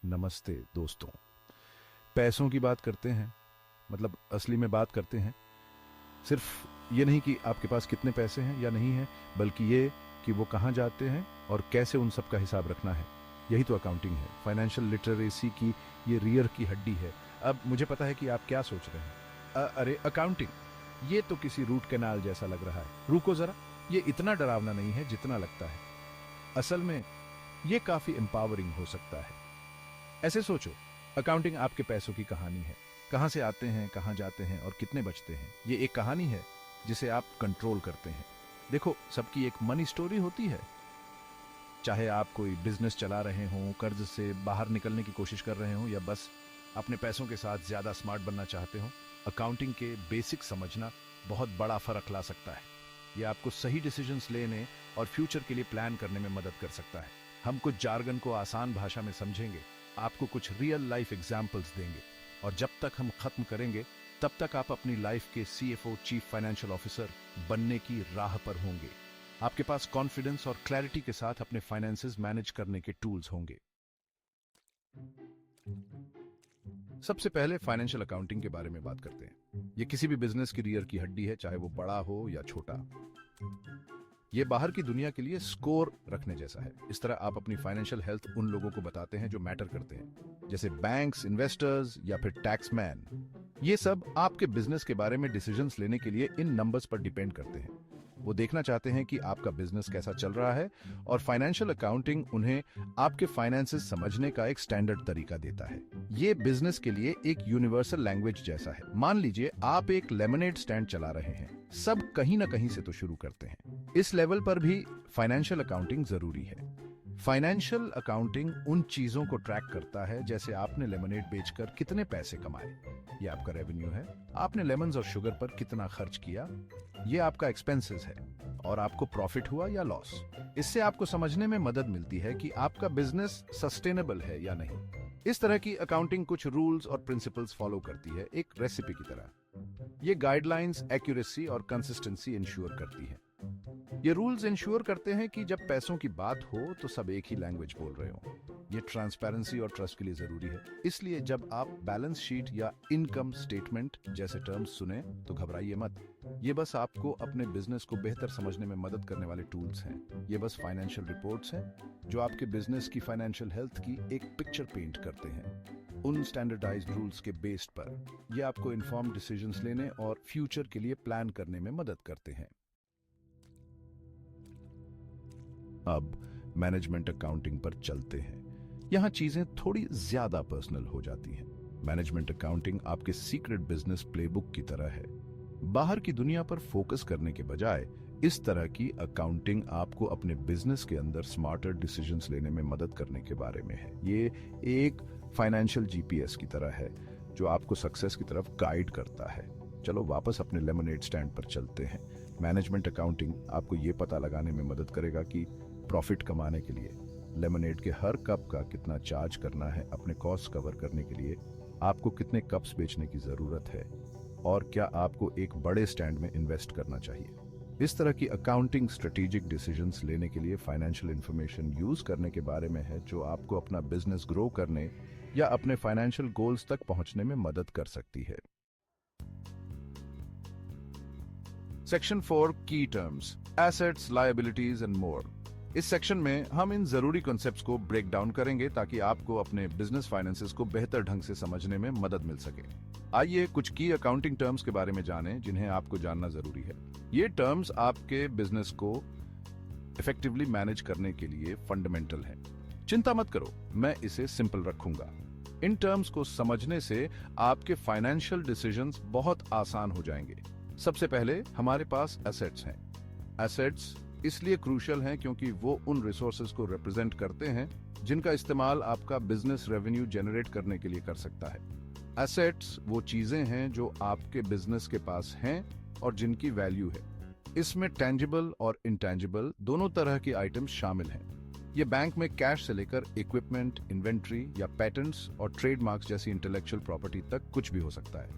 नमस्ते दोस्तों। पैसों की बात करते हैं, मतलब असली में बात करते हैं। सिर्फ ये नहीं कि आपके पास कितने पैसे हैं या नहीं हैं, बल्कि ये कि वो कहाँ जाते हैं और कैसे उन सब का हिसाब रखना है। यही तो अकाउंटिंग है, फाइनेंशियल लिटरेसी की ये रीढ़ की हड्डी है। अब मुझे पता है कि आप क्या सोच रहे हैं। अरे अकाउंटिंग, ये तो किसी रूट कैनाल जैसा लग रहा है। रुको जरा, ये इतना डरावना नहीं है जितना लगता है। असल में ये काफी एम्पावरिंग हो सकता है। ऐसे सोचो, अकाउंटिंग आपके पैसों की कहानी है। कहां से आते हैं, कहां जाते हैं और कितने बचते हैं। ये एक कहानी है जिसे आप कंट्रोल करते हैं। देखो, सबकी एक मनी स्टोरी होती है। चाहे आप कोई बिजनेस चला रहे हों, कर्ज से बाहर निकलने की कोशिश कर रहे हों, या बस अपने पैसों के साथ ज्यादा स्मार्ट बनना चाहते हो, अकाउंटिंग के बेसिक समझना बहुत बड़ा फर्क ला सकता है। ये आपको सही डिसीजंस लेने और फ्यूचर के लिए प्लान करने में मदद कर सकता है। हम कुछ जार्गन को आसान भाषा में समझेंगे, आपको कुछ रियल लाइफ एग्जाम्पल्स देंगे, और जब तक हम खत्म करेंगे तब तक आप अपनी लाइफ के सीएफओ, चीफ फाइनेंशियल ऑफिसर बनने की राह पर होंगे। आपके पास कॉन्फिडेंस और क्लैरिटी के साथ अपने फाइनेंसेस मैनेज करने के टूल्स होंगे। सबसे पहले फाइनेंशियल अकाउंटिंग के बारे में बात करते हैं। ये किसी भी बिजनेस की रीढ़ की हड्डी है, चाहे वो बड़ा हो या छोटा। ये बाहर की दुनिया के लिए स्कोर रखने जैसा है। इस तरह आप अपनी फाइनेंशियल हेल्थ उन लोगों को बताते हैं जो मैटर करते हैं, जैसे बैंक्स, इन्वेस्टर्स या फिर टैक्समैन। ये सब आपके बिजनेस के बारे में डिसीजंस लेने के लिए इन नंबर्स पर डिपेंड करते हैं। वो देखना चाहते हैं कि आपका बिजनेस कैसा चल रहा है, और फाइनेंशियल अकाउंटिंग उन्हें आपके फाइनेंसेस समझने का एक स्टैंडर्ड तरीका देता है। ये बिजनेस के लिए एक यूनिवर्सल लैंग्वेज जैसा है। मान लीजिए आप एक लेमनेड स्टैंड चला रहे हैं। सब कहीं ना कहीं से तो शुरू करते हैं। इस लेवल पर भी फाइनेंशियल अकाउंटिंग जरूरी है। फाइनेंशियल अकाउंटिंग उन चीजों को ट्रैक करता है, जैसे आपने लेमनेड बेचकर कितने पैसे कमाए, ये आपका रेवेन्यू है। आपने लेमन्स और शुगर पर कितना खर्च किया, ये आपका एक्सपेंसेस है। और आपको प्रॉफिट हुआ या लॉस। इससे आपको समझने में मदद मिलती है कि आपका बिजनेस सस्टेनेबल है या नहीं। इस तरह की अकाउंटिंग कुछ रूल्स और प्रिंसिपल्स फॉलो करती है, एक रेसिपी की तरह। ये गाइडलाइंस एक्यूरेसी और कंसिस्टेंसी इंश्योर करती है। ये रूल्स इंश्योर करते हैं कि जब पैसों की बात हो तो सब एक ही लैंग्वेज बोल रहे हो। ये ट्रांसपेरेंसी और ट्रस्ट के लिए जरूरी है। इसलिए जब आप बैलेंस शीट या इनकम स्टेटमेंट जैसे टर्म्स सुने तो घबराइए मत। ये बस आपको अपने बिजनेस को बेहतर समझने में मदद करने वाले टूल्स हैं। ये बस फाइनेंशियल रिपोर्ट्स हैं जो आपके बिजनेस की फाइनेंशियल हेल्थ की एक पिक्चर पेंट करते हैं। उन स्टैंडर्डाइज्ड रूल्स के बेस्ड पर ये आपको इन्फॉर्म्ड डिसीजंस लेने और फ्यूचर के लिए प्लान करने में मदद करते हैं। अब मैनेजमेंट अकाउंटिंग पर चलते हैं। यहां चीजें थोड़ी ज्यादा पर्सनल हो जाती हैं। मैनेजमेंट अकाउंटिंग आपके सीक्रेट बिजनेस प्लेबुक की तरह है। बाहर की दुनिया पर फोकस करने के बजाय इस तरह की अकाउंटिंग आपको अपने बिजनेस के अंदर स्मार्टर डिसीजंस लेने में मदद करने के बारे में है। ये एक फाइनेंशियल जीपीएस की तरह है जो आपको सक्सेस की तरफ गाइड करता है। चलो वापस अपने लेमनेड स्टैंड पर चलते हैं। मैनेजमेंट अकाउंटिंग आपको ये पता लगाने में मदद करेगा कि प्रॉफिट कमाने के लिए लेमनेड के हर कप का कितना चार्ज करना है, अपने कॉस्ट कवर करने के लिए आपको कितने कप्स बेचने की जरूरत है, और क्या आपको एक बड़े स्टैंड में इन्वेस्ट करना चाहिए। इस तरह की अकाउंटिंग स्ट्रेटेजिक डिसीजंस लेने के लिए फाइनेंशियल इंफॉर्मेशन यूज करने के बारे में है, जो आपको अपना बिजनेस ग्रो करने या अपने फाइनेंशियल गोल्स तक पहुंचने में मदद कर सकती है। सेक्शन 4 की terms, assets, liabilities and more. इस सेक्शन में हम इन जरूरी कॉन्सेप्ट्स को ब्रेक डाउन करेंगे ताकि आपको अपने बिजनेस फाइनेंसेस को बेहतर ढंग से समझने में मदद मिल सके। आइए कुछ की अकाउंटिंग टर्म्स के बारे में जानें जिन्हें आपको जानना जरूरी है। ये टर्म्स आपके बिजनेस को इफेक्टिवली मैनेज करने के लिए फंडामेंटल हैं। चिंता मत करो, मैं इसे सिंपल रखूंगा। इन टर्म्स को समझने से आपके फाइनेंशियल डिसीजंस बहुत आसान हो जाएंगे। सबसे पहले हमारे पास एसेट्स हैं। एसेट्स इसलिए क्रूशियल हैं क्योंकि वो उन रिसोर्सेज को रिप्रेजेंट करते हैं जिनका इस्तेमाल आपका बिजनेस रेवेन्यू जनरेट करने के लिए कर सकता है। एसेट्स वो चीजें हैं जो आपके बिजनेस के पास हैं और जिनकी वैल्यू है। इसमें टेंजिबल और इंटेंजिबल दोनों तरह की आइटम्स शामिल हैं। ये बैंक में कैश से लेकर इक्विपमेंट, इन्वेंट्री या पैटेंट्स और ट्रेडमार्क्स जैसी इंटेलेक्चुअल प्रॉपर्टी तक कुछ भी हो सकता है,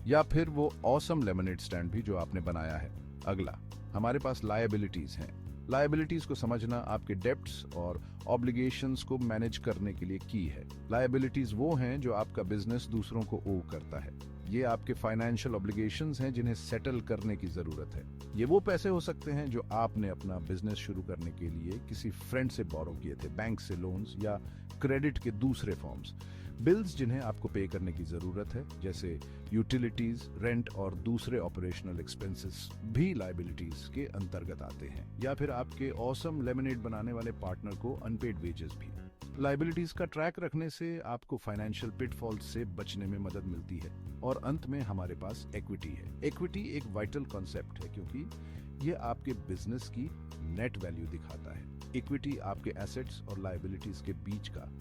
या फिर वो ऑसम लेमनेड स्टैंड भी जो आपने बनाया है। अगला हमारे पास लायबिलिटीज हैं। लायबिलिटीज को समझना आपके डेब्ट्स और ऑब्लिगेशंस को मैनेज करने के लिए की है। लायबिलिटीज वो हैं जो आपका बिजनेस दूसरों को ओ करता है। ये आपके फाइनेंशियल ऑब्लिगेशंस हैं जिन्हें सेटल करने की जरूरत है। ये वो पैसे हो सकते हैं जो आपने अपना बिजनेस शुरू करने के लिए किसी फ्रेंड से बोरो किए थे, बैंक से लोन्स या क्रेडिट के दूसरे फॉर्म्स। बिल्स जिन्हें आपको पे करने की जरूरत है, जैसे यूटिलिटीज, रेंट और दूसरे ऑपरेशनल एक्सपेंसेस भी लायबिलिटीज के अंतर्गत आते हैं। या फिर आपके ऑसम लेमनेड बनाने वाले पार्टनर को अनपेड वेजेस भी। लायबिलिटीज का ट्रैक रखने से आपको फाइनेंशियल पिटफॉल्स से बचने में मदद मिलती है। और अंत में हमारे पास इक्विटी है। इक्विटी एक वाइटल कॉन्सेप्ट है क्योंकि ये आपके बिजनेस की नेट वैल्यू दिखाता है। इक्विटी आपके एसेट्स और लायबिलिटीज के बीच का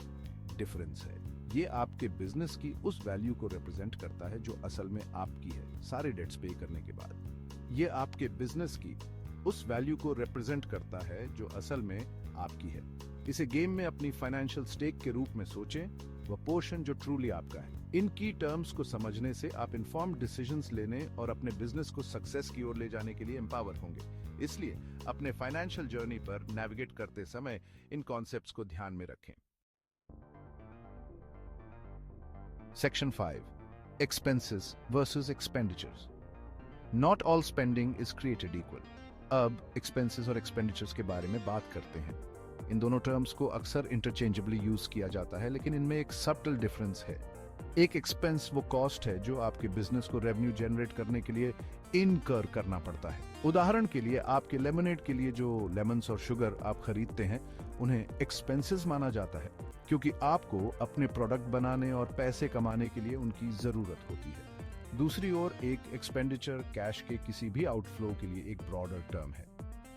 डिफरेंस है। ये आपके बिजनेस की उस वैल्यू को रिप्रेजेंट करता है जो असल में आपकी है, सारे डेट्स पे करने के बाद। ये आपके बिजनेस की उस वैल्यू को रिप्रेजेंट करता है जो असल में आपकी है। इसे गेम में अपनी फाइनेंशियल स्टेक के रूप में सोचें, वह पोर्शन जो ट्रूली आपका है। इन की टर्म्स को समझने से आप इन्फॉर्म्ड डिसीजंस लेने और अपने बिजनेस को सक्सेस की ओर ले जाने के लिए एम्पावर होंगे। इसलिए अपने फाइनेंशियल जर्नी पर नेविगेट करते समय इन कॉन्सेप्ट्स को ध्यान में रखें। Section 5. Expenses versus expenditures. Not all spending is created equal. अब expenses और expenditures के बारे में बात करते हैं। इन दोनों टर्म्स को अक्सर इंटरचेंजेबली यूज किया जाता है, लेकिन इनमें एक सब्टल डिफरेंस है। एक एक्सपेंस वो कॉस्ट है जो आपके बिजनेस को रेवेन्यू जनरेट करने के लिए इनकर करना पड़ता है। उदाहरण के लिए आपके लेमनेड के लिए जो लेमन्स और शुगर आप खरीदते हैं उन्हें एक्सपेंसेस माना जाता है क्योंकि आपको अपने प्रोडक्ट बनाने और पैसे कमाने के लिए उनकी जरूरत होती है। दूसरी ओर एक एक्सपेंडिचर कैश के किसी भी आउटफ्लो के लिए एक ब्रॉडर टर्म है।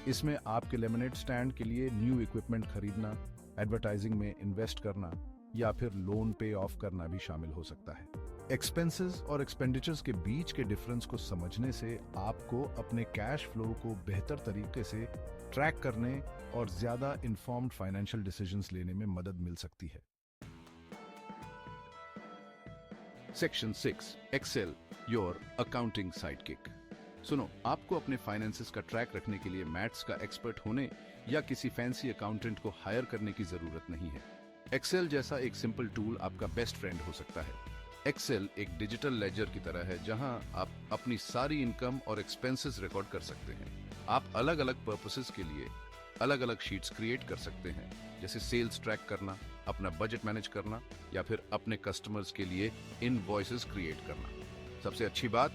इसमें आपके लेमनेड स्टैंड के लिए न्यू इक्विपमेंट खरीदना, एडवर्टाइजिंग में इन्वेस्ट करना या फिर लोन पे ऑफ करना भी शामिल हो सकता है। एक्सपेंसेस और एक्सपेंडिचर्स के बीच के डिफरेंस को समझने से आपको अपने कैश फ्लो को बेहतर तरीके से ट्रैक करने और ज्यादा इन्फॉर्म्ड फाइनेंशियल डिसीजंस लेने में मदद मिल सकती है। Section 6. Excel your accounting sidekick. सुनो, आपको अपने फाइनेंसेस का ट्रैक रखने के लिए मैथ्स का एक्सपर्ट होने या किसी फैंसी अकाउंटेंट को हायर करने की जरूरत नहीं है। एक्सेल जैसा एक सिंपल टूल आपका बेस्ट फ्रेंड हो सकता है। एक्सेल एक डिजिटल लेजर की तरह है जहां आप अपनी सारी इनकम और एक्सपेंसेस रिकॉर्ड कर सकते हैं। आप अलग अलग पर्पसेस के लिए अलग अलग शीट्स क्रिएट कर सकते हैं, जैसे सेल्स ट्रैक करना, अपना बजट मैनेज करना या फिर अपने कस्टमर्स के लिए इनवॉइसेस क्रिएट करना। सबसे अच्छी बात,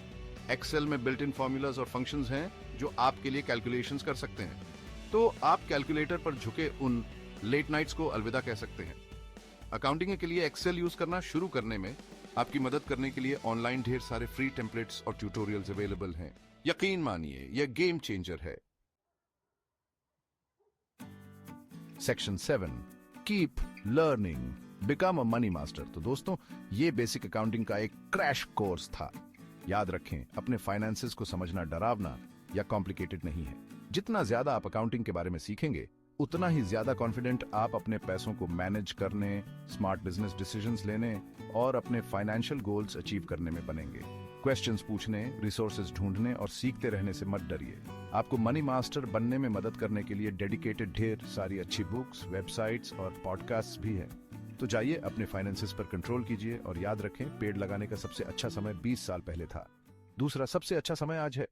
एक्सेल में बिल्ट इन फॉर्मूलाज और फंक्शंस हैं जो आपके लिए कैलकुलेशंस कर सकते हैं। तो आप कैलकुलेटर पर झुके उन लेट नाइट्स को अलविदा कह सकते हैं। अकाउंटिंग के लिए एक्सेल यूज करना शुरू करने में आपकी मदद करने के लिए ऑनलाइन ढेर सारे फ्री टेम्पलेट्स और ट्यूटोरियल्स अवेलेबल हैं। यकीन मानिए, यह गेम चेंजर है। Section 7. Keep learning, become a money master. तो दोस्तों, ये बेसिक अकाउंटिंग का एक क्रैश कोर्स था। याद रखें, अपने फाइनेंसेस को समझना डरावना या कॉम्प्लिकेटेड नहीं है। जितना ज्यादा आप अकाउंटिंग के बारे में सीखेंगे, उतना ही ज्यादा कॉन्फिडेंट आप अपने पैसों को मैनेज करने, स्मार्ट बिजनेस डिसीजंस लेने और अपने फाइनेंशियल गोल्स अचीव करने में बनेंगे। क्वेश्चंस पूछने, रिसोर्सेज ढूंढने और सीखते रहने से मत डरिए। आपको मनी मास्टर बनने में मदद करने के लिए डेडिकेटेड ढेर सारी अच्छी बुक्स, वेबसाइट्स और पॉडकास्ट्स भी हैं। तो जाइए, अपने फाइनेंसेस पर कंट्रोल कीजिए और याद रखें, पेड़ लगाने का सबसे अच्छा समय 20 साल पहले था। दूसरा सबसे अच्छा समय आज है।